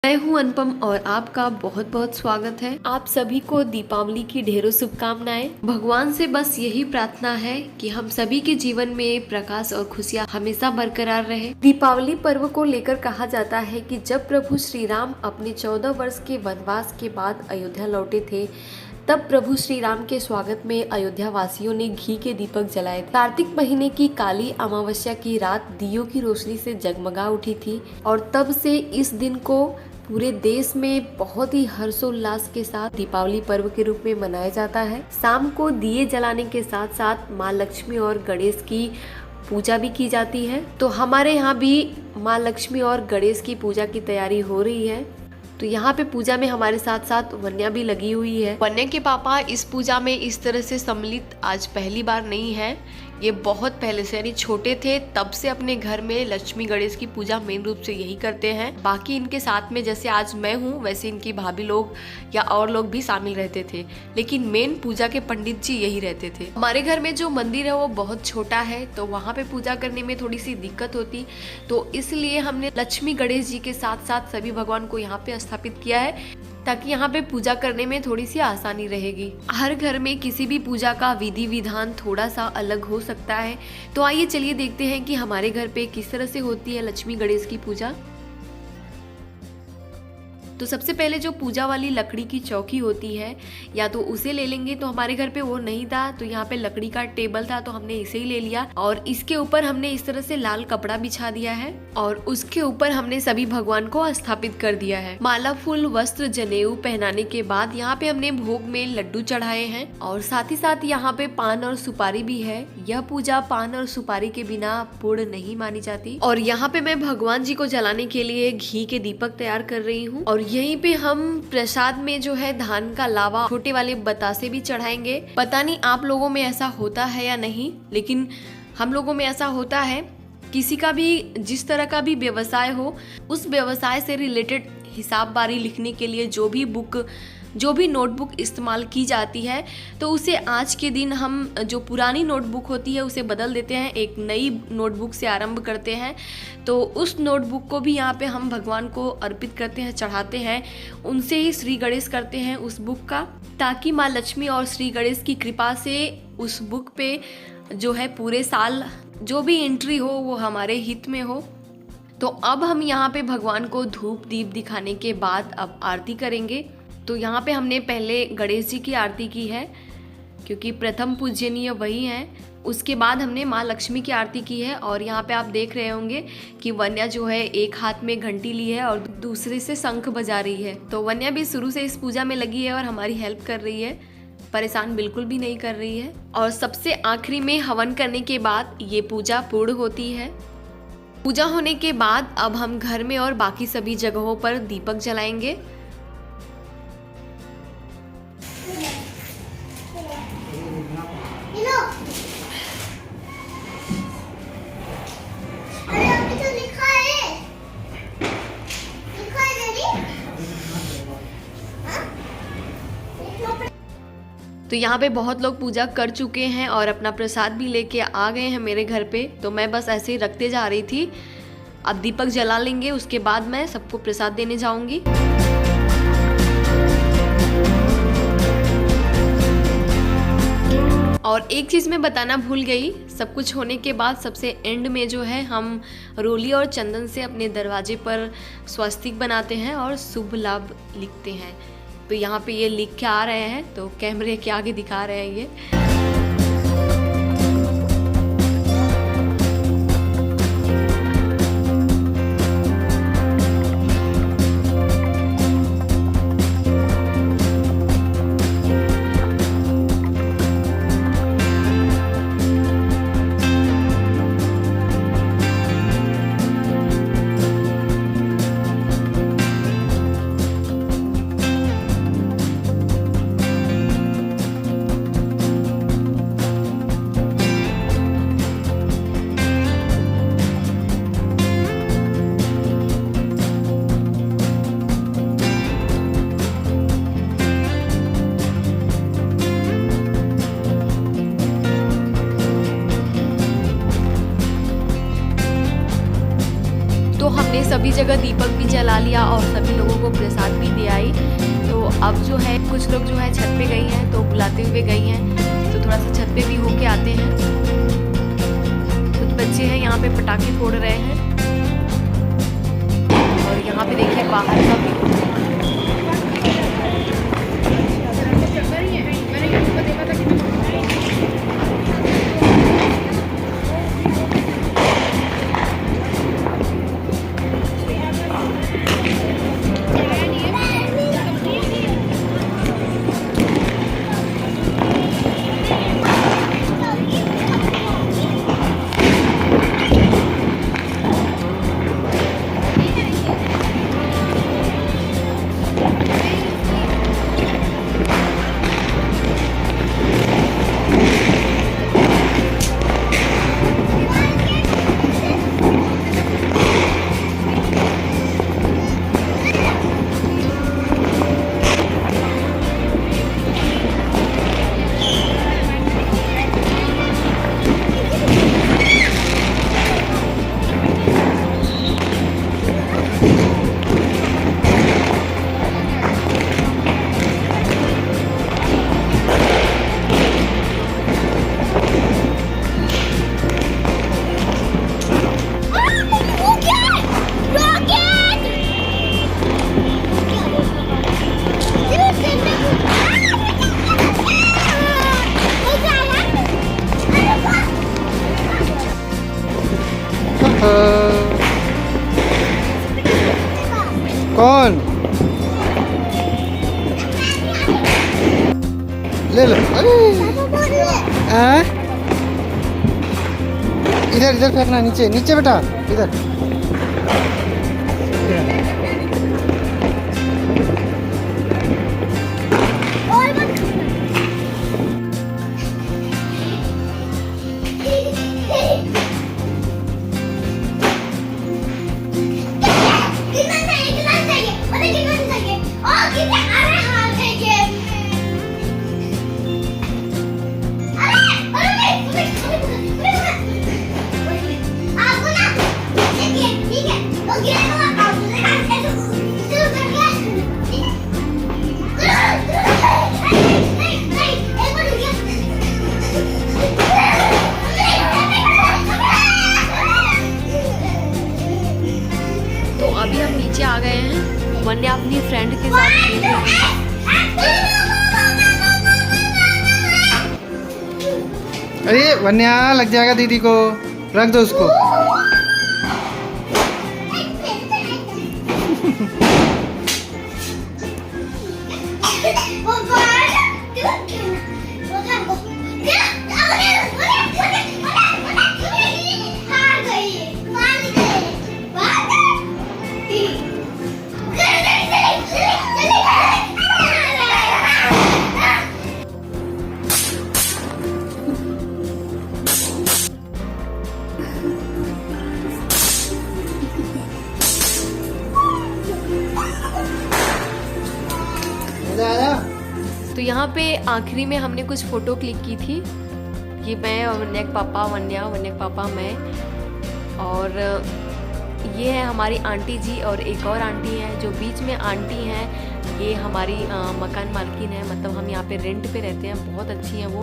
मैं हूं अनुपम और आपका बहुत बहुत स्वागत है। आप सभी को दीपावली की ढेरों शुभकामनाएं। भगवान से बस यही प्रार्थना है कि हम सभी के जीवन में प्रकाश और खुशियां हमेशा बरकरार रहे। दीपावली पर्व को लेकर कहा जाता है कि जब प्रभु श्री राम अपने 14 वर्ष के वनवास के बाद अयोध्या लौटे थे, तब प्रभु श्री राम के स्वागत में अयोध्या वासियों ने घी के दीपक जलाए। कार्तिक महीने की काली अमावस्या की रात दियों की रोशनी से जगमगा उठी थी और तब से इस दिन को पूरे देश में बहुत ही हर्षोल्लास के साथ दीपावली पर्व के रूप में मनाया जाता है। शाम को दिए जलाने के साथ साथ माँ लक्ष्मी और गणेश की पूजा भी की जाती है। तो हमारे यहाँ भी माँ लक्ष्मी और गणेश की पूजा की तैयारी हो रही है। तो यहाँ पे पूजा में हमारे साथ साथ वन्या भी लगी हुई है। वन्या के पापा इस पूजा में इस तरह से सम्मिलित आज पहली बार नहीं है, ये बहुत पहले से यानी छोटे थे तब से अपने घर में लक्ष्मी गणेश की पूजा मेन रूप से यही करते हैं। बाकी इनके साथ में जैसे आज मैं हूँ वैसे इनकी भाभी लोग या और लोग भी शामिल रहते थे, लेकिन मेन पूजा के पंडित जी यही रहते थे। हमारे घर में जो मंदिर है वो बहुत छोटा है, तो वहाँ पे पूजा करने में थोड़ी सी दिक्कत होती, तो इसलिए हमने लक्ष्मी गणेश जी के साथ साथ सभी भगवान को यहाँ पे स्थापित किया है ताकि यहाँ पे पूजा करने में थोड़ी सी आसानी रहेगी। हर घर में किसी भी पूजा का विधि विधान थोड़ा सा अलग हो सकता है, तो आइए चलिए देखते हैं कि हमारे घर पे किस तरह से होती है लक्ष्मी गणेश की पूजा। तो सबसे पहले जो पूजा वाली लकड़ी की चौकी होती है या तो उसे ले लेंगे, तो हमारे घर पे वो नहीं था तो यहाँ पे लकड़ी का टेबल था तो हमने इसे ही ले लिया और इसके ऊपर हमने इस तरह से लाल कपड़ा बिछा दिया है और उसके ऊपर हमने सभी भगवान को स्थापित कर दिया है। माला, फूल, वस्त्र, जनेऊ पहनाने के बाद यहाँ पे हमने भोग में लड्डू चढ़ाए हैं और साथ ही साथ यहाँ पे पान और सुपारी भी है। यह पूजा पान और सुपारी के बिना पूर्ण नहीं मानी जाती। और यहाँ पे मैं भगवान जी को जलाने के लिए घी के दीपक तैयार कर रही हूँ और यहीं पे हम प्रसाद में जो है धान का लावा, छोटे वाले बतासे भी चढ़ाएंगे। पता नहीं आप लोगों में ऐसा होता है या नहीं, लेकिन हम लोगों में ऐसा होता है। किसी का भी जिस तरह का भी व्यवसाय हो, उस व्यवसाय से रिलेटेड हिसाब बारी लिखने के लिए जो भी नोटबुक इस्तेमाल की जाती है, तो उसे आज के दिन हम जो पुरानी नोटबुक होती है उसे बदल देते हैं, एक नई नोटबुक से आरंभ करते हैं। तो उस नोटबुक को भी यहाँ पे हम भगवान को अर्पित करते हैं, चढ़ाते हैं, उनसे ही श्री गणेश करते हैं उस बुक का, ताकि माँ लक्ष्मी और श्री गणेश की कृपा से उस बुक पे जो है पूरे साल जो भी एंट्री हो वो हमारे हित में हो। तो अब हम यहाँ पे भगवान को धूप दीप दिखाने के बाद अब आरती करेंगे। तो यहाँ पे हमने पहले गणेश जी की आरती की है क्योंकि प्रथम पूजनीय वही हैं। उसके बाद हमने माँ लक्ष्मी की आरती की है और यहाँ पे आप देख रहे होंगे कि वन्या जो है एक हाथ में घंटी ली है और दूसरे से शंख बजा रही है। तो वन्या भी शुरू से इस पूजा में लगी है और हमारी हेल्प कर रही है, परेशान बिल्कुल भी नहीं कर रही है। और सबसे आखिरी में हवन करने के बाद ये पूजा पूर्ण होती है। पूजा होने के बाद अब हम घर में और बाकी सभी जगहों पर दीपक जलाएंगे। तो यहाँ पे बहुत लोग पूजा कर चुके हैं और अपना प्रसाद भी लेके आ गए हैं मेरे घर पे, तो मैं बस ऐसे ही रखते जा रही थी। अब दीपक जला लेंगे, उसके बाद मैं सबको प्रसाद देने जाऊंगी। और एक चीज़ मैं बताना भूल गई, सब कुछ होने के बाद सबसे एंड में जो है हम रोली और चंदन से अपने दरवाजे पर स्वस्तिक बनाते हैं और शुभ लाभ लिखते हैं। तो यहाँ पे ये लिख के आ रहे हैं, तो कैमरे के आगे दिखा रहे हैं ये। सभी जगह दीपक भी जला लिया और सभी लोगों को प्रसाद भी दे आई। तो अब जो है कुछ लोग जो है छत पे गई हैं, तो बुलाते हुए गई हैं, तो थोड़ा सा छत पे भी होके आते हैं। कुछ बच्चे हैं यहाँ पे पटाखे फोड़ रहे हैं और यहाँ पे देखिए बाहर का भी कौन ले लो। अरे इधर इधर फेंकना, नीचे नीचे बेटा, इधर। अभी हम नीचे आ गए हैं। वन्या अपनी फ्रेंड के साथ खेल रही है। अरे वन्या लग जाएगा दीदी को, रख दो उसको। तो यहाँ पे आखिरी में हमने कुछ फ़ोटो क्लिक की थी। ये मैं और वन्या के पापा, वन्या के पापा, मैं, और ये है हमारी आंटी जी और एक और आंटी है। जो बीच में आंटी हैं ये हमारी मकान मालकिन है, मतलब हम यहाँ पे रेंट पे रहते हैं, बहुत अच्छी हैं वो।